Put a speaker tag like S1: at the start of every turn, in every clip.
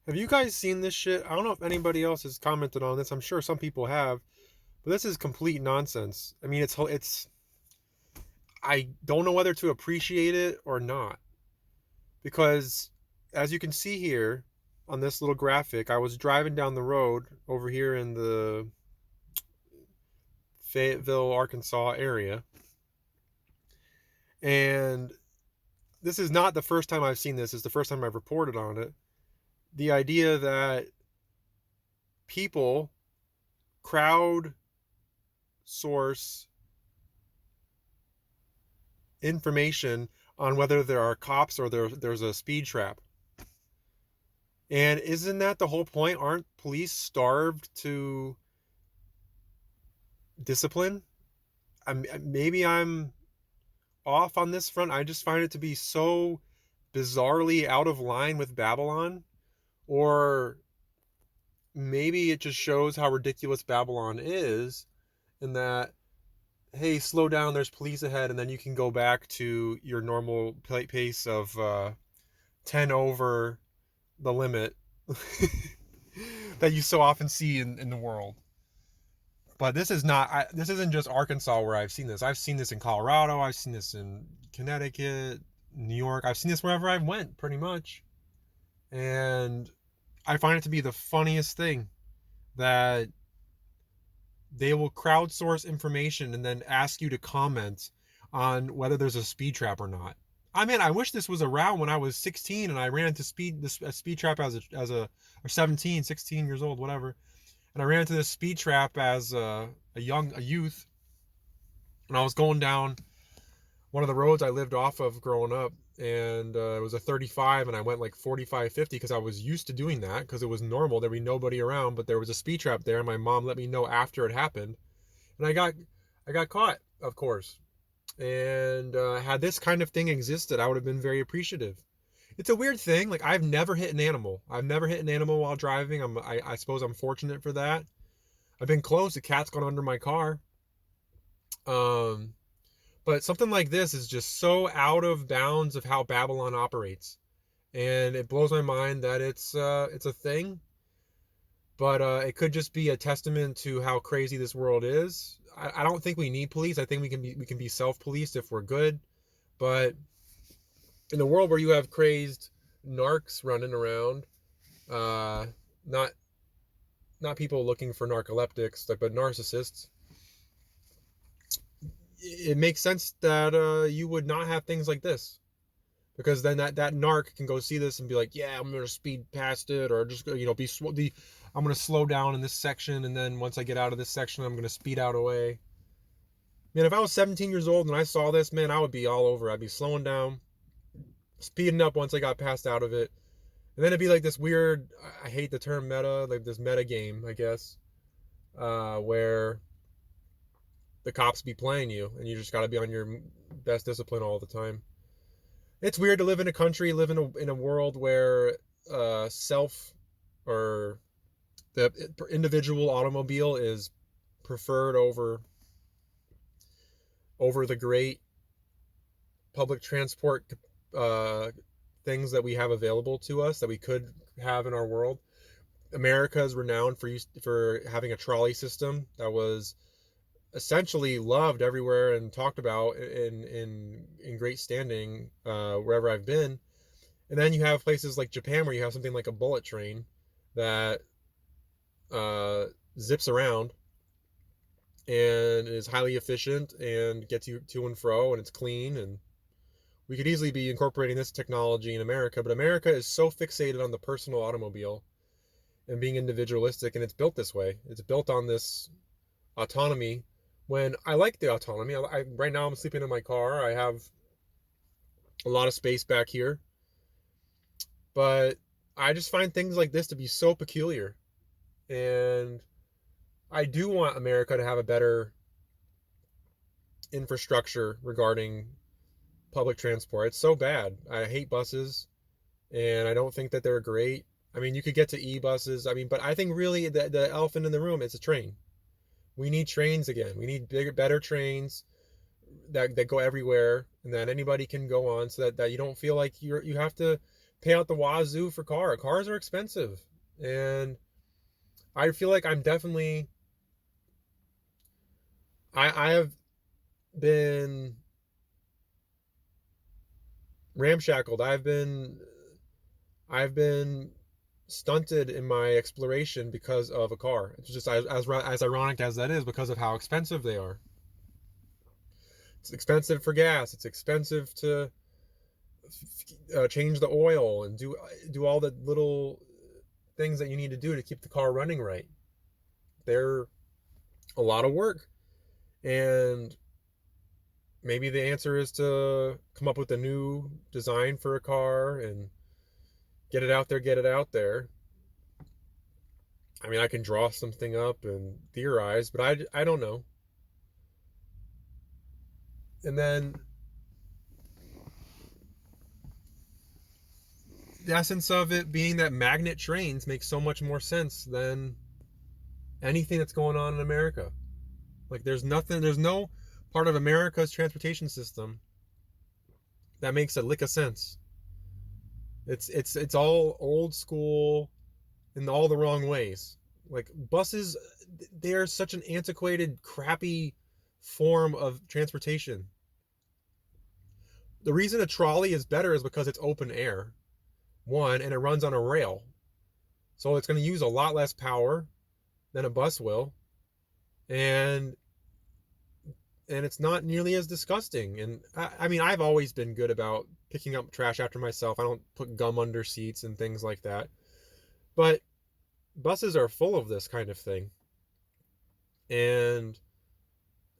S1: Have you guys seen this shit? I don't know if anybody else has commented on this. I'm sure some people have, but this is complete nonsense. I mean, it's I don't know whether to appreciate it or not because as you can see here on this little graphic, I was driving down the road over here in the Fayetteville, Arkansas area, and this is not the first time I've seen this. It's the first time I've reported on it. The idea that people crowd source information on whether there are cops or there's a speed trap. And isn't that the whole point? Aren't police starved to discipline? Maybe I'm off on this front. I just find it to be so bizarrely out of line with Babylon. Or maybe it just shows how ridiculous Babylon is in that, hey, slow down, there's police ahead, and then you can go back to your normal pace of 10 over the limit that you so often see in the world. But this is not, this isn't just Arkansas where I've seen this. I've seen this in Colorado, I've seen this in Connecticut, New York. I've seen this wherever I've went, pretty much. And I find it to be the funniest thing that they will crowdsource information and then ask you to comment on whether there's a speed trap or not. I mean, I wish this was around when I was 16 and I ran into a speed trap as a or 17, 16 years old, whatever. And I ran into this speed trap as a youth, and I was going down one of the roads I lived off of growing up, and it was a 35, and I went like 45, 50 because I was used to doing that because it was normal. There'd be nobody around, but there was a speed trap there, and my mom let me know after it happened, and I got caught, of course. And had this kind of thing existed, I would have been very appreciative. It's a weird thing. Like, I've never hit an animal. I've never hit an animal while driving. I suppose I'm fortunate for that. I've been close. A cat's gone under my car. But something like this is just so out of bounds of how Babylon operates, and it blows my mind that it's a thing. But it could just be a testament to how crazy this world is. I don't think we need police. I think we can be self-policed if we're good. But in the world where you have crazed narcs running around, not people looking for narcoleptics, but narcissists, it makes sense that you would not have things like this, because then that narc can go see this and be like, yeah, I'm gonna speed past it, or just I'm gonna slow down in this section, and then once I get out of this section, I'm gonna speed out away. Man, if I was 17 years old and I saw this, man, I would be all over. I'd be slowing down, speeding up once I got passed out of it. And then it'd be like this weird, I hate the term meta, like this meta game, I guess, where the cops be playing you and you just got to be on your best discipline all the time. It's weird to live in a country, live in a world where self or the individual automobile is preferred over the great public transport things that we have available to us that we could have in our world. America is renowned for having a trolley system that was essentially loved everywhere and talked about in great standing wherever I've been. And then you have places like Japan where you have something like a bullet train that zips around and is highly efficient and gets you to and fro, and it's clean. And we could easily be incorporating this technology in America, but America is so fixated on the personal automobile and being individualistic, and it's built this way. It's built on this autonomy, when I like the autonomy. Right now I'm sleeping in my car. I have a lot of space back here. But I just find things like this to be so peculiar. And I do want America to have a better infrastructure regarding public transport. It's so bad. I hate buses, and I don't think that they're great. I mean, you could get to e-buses. I mean, but I think really the elephant in the room is a train. We need trains again. We need bigger, better trains that go everywhere and that anybody can go on, so that you don't feel like you have to pay out the wazoo for cars are expensive, and I feel like I'm definitely I have been ramshackled. I've been stunted in my exploration because of a car. It's just as ironic as that is, because of how expensive they are. It's expensive for gas. It's expensive to change the oil and do all the little things that you need to do to keep the car running right. They're a lot of work, and maybe the answer is to come up with a new design for a car and get it out there, get it out there. I mean, I can draw something up and theorize, but I don't know. And then the essence of it being that magnet trains makes so much more sense than anything that's going on in America. Like, there's no part of America's transportation system that makes a lick of sense. It's all old school in all the wrong ways. Like, buses, they're such an antiquated, crappy form of transportation. The reason a trolley is better is because it's open air, one, and it runs on a rail. So it's going to use a lot less power than a bus will, and it's not nearly as disgusting. And I mean, I've always been good about picking up trash after myself. I don't put gum under seats and things like that. But buses are full of this kind of thing, and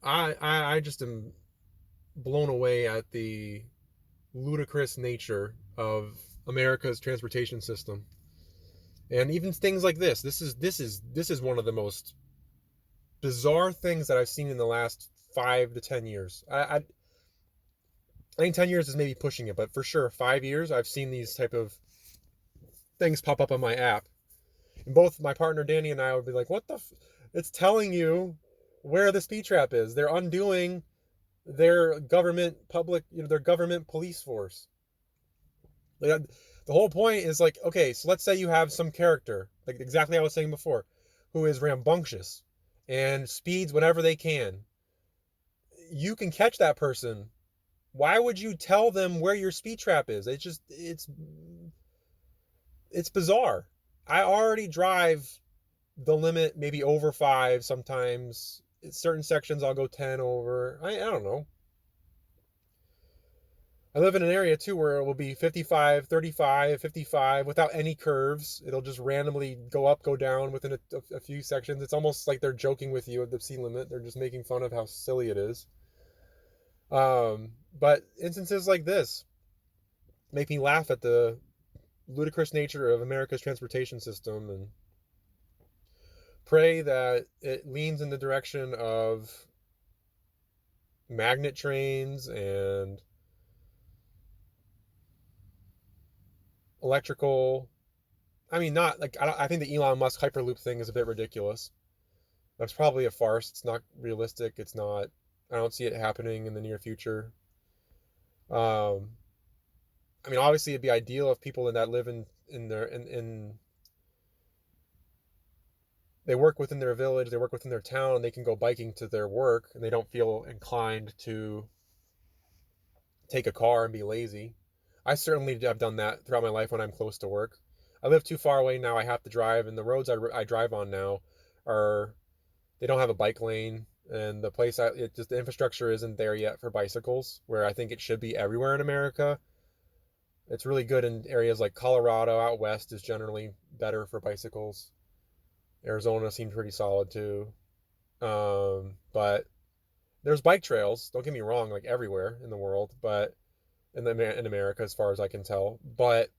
S1: I just am blown away at the ludicrous nature of America's transportation system. And even things like this. This is one of the most bizarre things that I've seen in the last 5 to 10 years. I think 10 years is maybe pushing it, but for sure 5 years I've seen these type of things pop up on my app. And both my partner Danny and I would be like, "What the? It's telling you where the speed trap is. They're undoing their their government police force." Like, the whole point is like, okay, so let's say you have some character, like exactly I was saying before, who is rambunctious and speeds whenever they can. You can catch that person. Why would you tell them where your speed trap is? It's bizarre. I already drive the limit, maybe over 5 sometimes. In certain sections I'll go 10 over. I don't know. I live in an area too where it will be 55, 35, 55 without any curves. It'll just randomly go up, go down within a few sections. It's almost like they're joking with you at the speed limit. They're just making fun of how silly it is. But instances like this make me laugh at the ludicrous nature of America's transportation system, and pray that it leans in the direction of magnet trains and electrical. I mean, not like I think the Elon Musk Hyperloop thing is a bit ridiculous. That's probably a farce. It's not realistic. It's not. I don't see it happening in the near future. Um, I mean, obviously, it'd be ideal if people that live in their in they work within their village, they work within their town, and they can go biking to their work, and they don't feel inclined to take a car and be lazy. I certainly have done that throughout my life when I'm close to work. I live too far away now. I have to drive, and the roads I drive on now are they don't have a bike lane, and the infrastructure isn't there yet for bicycles, where I think it should be everywhere in America. It's really good in areas like Colorado. Out west is generally better for bicycles. Arizona seems pretty solid too. But there's bike trails. Don't get me wrong, like everywhere in the world, but in America, as far as I can tell. But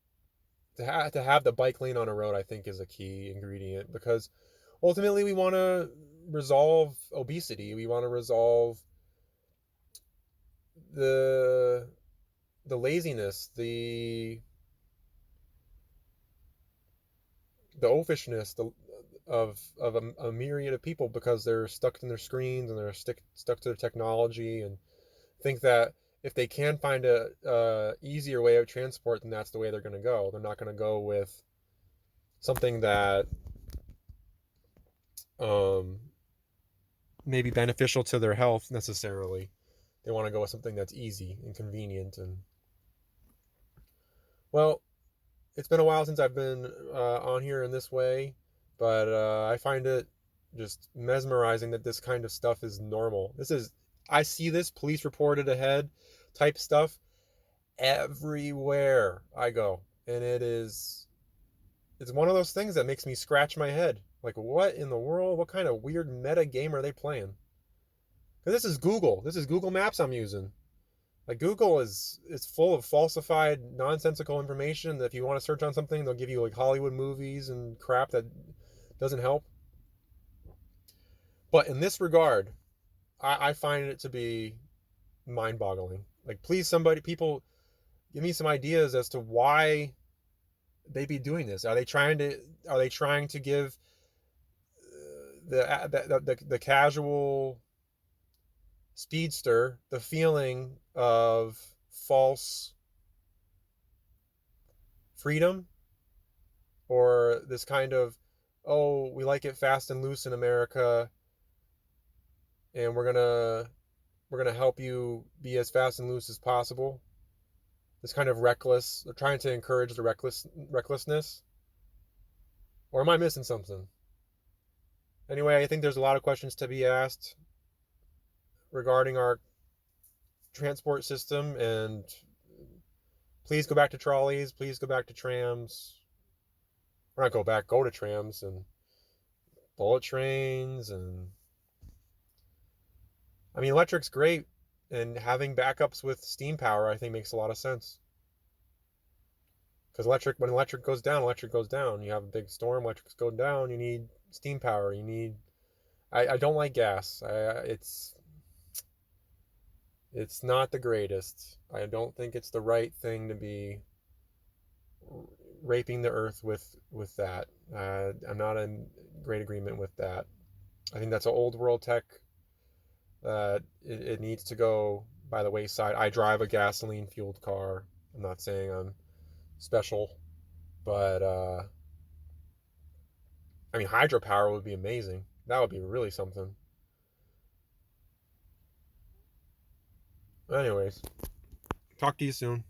S1: to have the bike lane on a road, I think, is a key ingredient, because ultimately we want to resolve obesity. We want to resolve the laziness, the oafishness, of a myriad of people, because they're stuck in their screens and they're stuck to their technology, and think that if they can find a easier way of transport, then that's the way they're going to go. They're not going to go with something that um, may be beneficial to their health necessarily. They want to go with something that's easy and convenient. And well, it's been a while since I've been on here in this way, but I find it just mesmerizing that this kind of stuff is normal. I see this police reported ahead type stuff everywhere I go. And it's one of those things that makes me scratch my head. Like, what in the world? What kind of weird meta game are they playing? Because this is Google. This is Google Maps I'm using. Like Google is full of falsified, nonsensical information that if you want to search on something, they'll give you like Hollywood movies and crap that doesn't help. But in this regard, I find it to be mind-boggling. Like, please, somebody, people, give me some ideas as to why they be doing this. Are they trying to give the casual speedster the feeling of false freedom, or this kind of, oh, we like it fast and loose in America, and we're gonna help you be as fast and loose as possible. This kind of reckless, they're trying to encourage the recklessness, or am I missing something? Anyway, I think there's a lot of questions to be asked regarding our transport system, and please go back to trolleys, please go back to trams, or not go back, go to trams and bullet trains. And I mean, electric's great, and having backups with steam power, I think, makes a lot of sense. Because when electric goes down, electric goes down. You have a big storm, electric's going down. You need steam power. You need. I don't like gas. It's not the greatest. I don't think it's the right thing to be raping the earth with that. I'm not in great agreement with that. I think that's an old world tech that it needs to go by the wayside. I drive a gasoline fueled car. I'm not saying I'm special, but I mean, hydropower would be amazing. That would be really something. Anyways, talk to you soon.